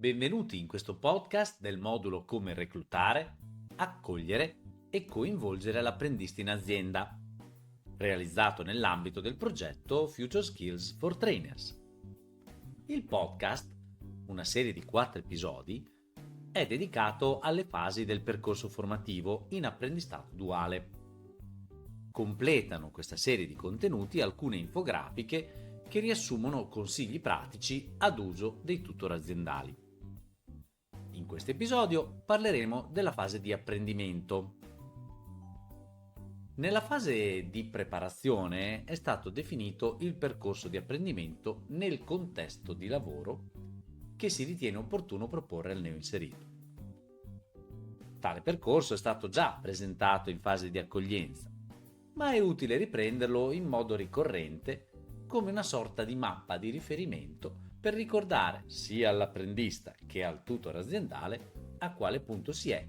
Benvenuti in questo podcast del modulo Come reclutare, accogliere e coinvolgere l'apprendista in azienda, realizzato nell'ambito del progetto Future Skills for Trainers. Il podcast, una serie di 4 episodi, è dedicato alle fasi del percorso formativo in apprendistato duale. Completano questa serie di contenuti alcune infografiche che riassumono consigli pratici ad uso dei tutor aziendali. In questo episodio parleremo della fase di apprendimento. Nella fase di preparazione è stato definito il percorso di apprendimento nel contesto di lavoro che si ritiene opportuno proporre al neoinserito. Tale percorso è stato già presentato in fase di accoglienza, ma è utile riprenderlo in modo ricorrente come una sorta di mappa di riferimento per ricordare sia all'apprendista che al tutor aziendale a quale punto si è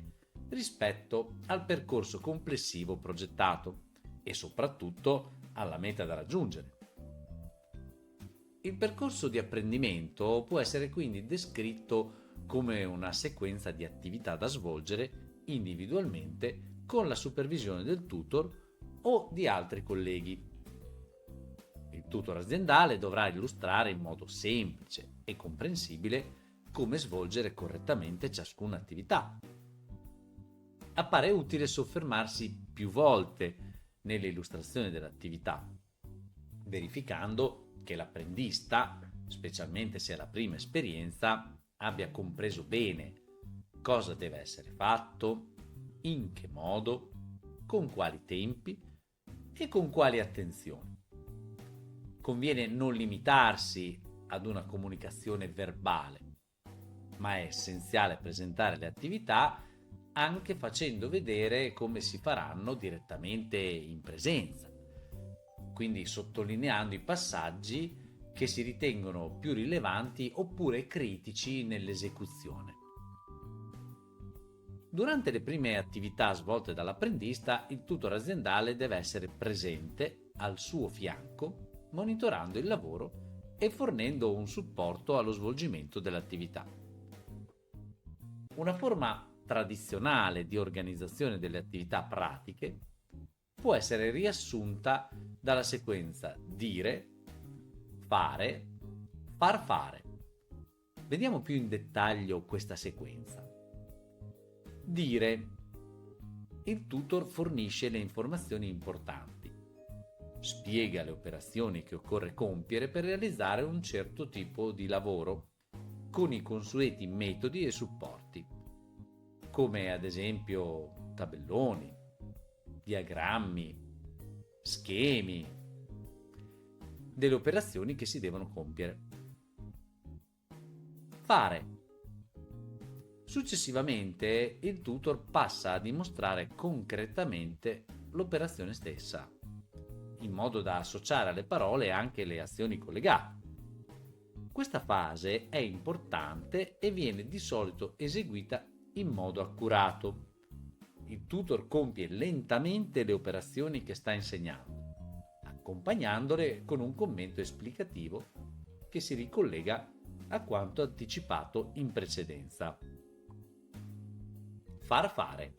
rispetto al percorso complessivo progettato e soprattutto alla meta da raggiungere. Il percorso di apprendimento può essere quindi descritto come una sequenza di attività da svolgere individualmente con la supervisione del tutor o di altri colleghi. Il tutor aziendale dovrà illustrare in modo semplice e comprensibile come svolgere correttamente ciascuna attività. Appare utile soffermarsi più volte nell'illustrazione dell'attività, verificando che l'apprendista, specialmente se è la prima esperienza, abbia compreso bene cosa deve essere fatto, in che modo, con quali tempi e con quali attenzioni. Conviene non limitarsi ad una comunicazione verbale, ma è essenziale presentare le attività anche facendo vedere come si faranno direttamente in presenza, quindi sottolineando i passaggi che si ritengono più rilevanti oppure critici nell'esecuzione. Durante le prime attività svolte dall'apprendista, il tutor aziendale deve essere presente al suo fianco, monitorando il lavoro e fornendo un supporto allo svolgimento dell'attività. Una forma tradizionale di organizzazione delle attività pratiche può essere riassunta dalla sequenza dire, fare, far fare. Vediamo più in dettaglio questa sequenza. Dire. Il tutor fornisce le informazioni importanti. Spiega le operazioni che occorre compiere per realizzare un certo tipo di lavoro, con i consueti metodi e supporti, come ad esempio tabelloni, diagrammi, schemi, delle operazioni che si devono compiere. Fare. Successivamente il tutor passa a dimostrare concretamente l'operazione stessa, in modo da associare alle parole anche le azioni collegate. Questa fase è importante e viene di solito eseguita in modo accurato. Il tutor compie lentamente le operazioni che sta insegnando, accompagnandole con un commento esplicativo che si ricollega a quanto anticipato in precedenza. Far fare.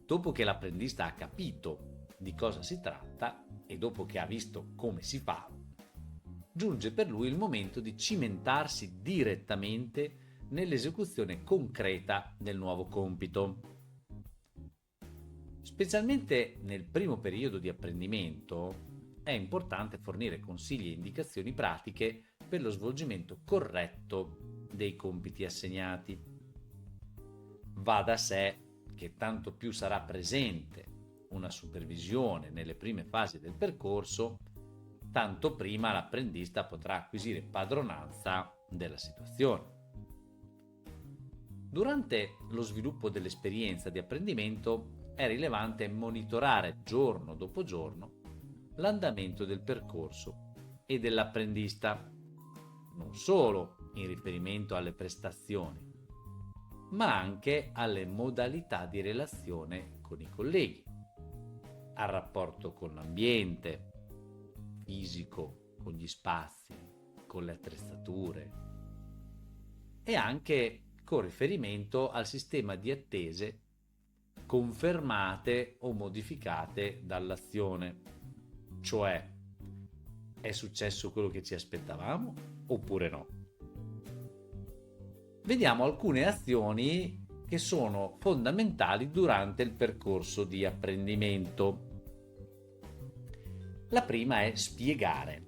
Dopo che l'apprendista ha capito di cosa si tratta e dopo che ha visto come si fa, giunge per lui il momento di cimentarsi direttamente nell'esecuzione concreta del nuovo compito. Specialmente nel primo periodo di apprendimento è importante fornire consigli e indicazioni pratiche per lo svolgimento corretto dei compiti assegnati. Va da sé che tanto più sarà presente una supervisione nelle prime fasi del percorso, tanto prima l'apprendista potrà acquisire padronanza della situazione. Durante lo sviluppo dell'esperienza di apprendimento è rilevante monitorare giorno dopo giorno l'andamento del percorso e dell'apprendista, non solo in riferimento alle prestazioni, ma anche alle modalità di relazione con i colleghi, al rapporto con l'ambiente fisico, con gli spazi, con le attrezzature. e anche con riferimento al sistema di attese confermate o modificate dall'azione. Cioè, è successo quello che ci aspettavamo oppure no? Vediamo alcune azioni che sono fondamentali durante il percorso di apprendimento. La prima è spiegare,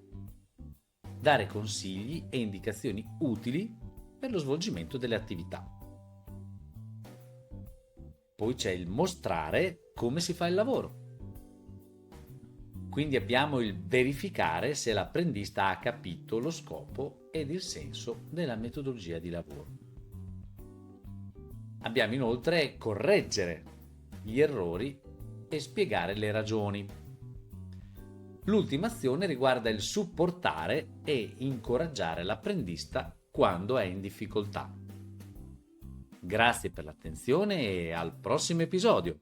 dare consigli e indicazioni utili per lo svolgimento delle attività. Poi c'è il mostrare come si fa il lavoro. Quindi abbiamo il verificare se l'apprendista ha capito lo scopo ed il senso della metodologia di lavoro. Abbiamo inoltre correggere gli errori e spiegare le ragioni. L'ultima azione riguarda il supportare e incoraggiare l'apprendista quando è in difficoltà. Grazie per l'attenzione e al prossimo episodio.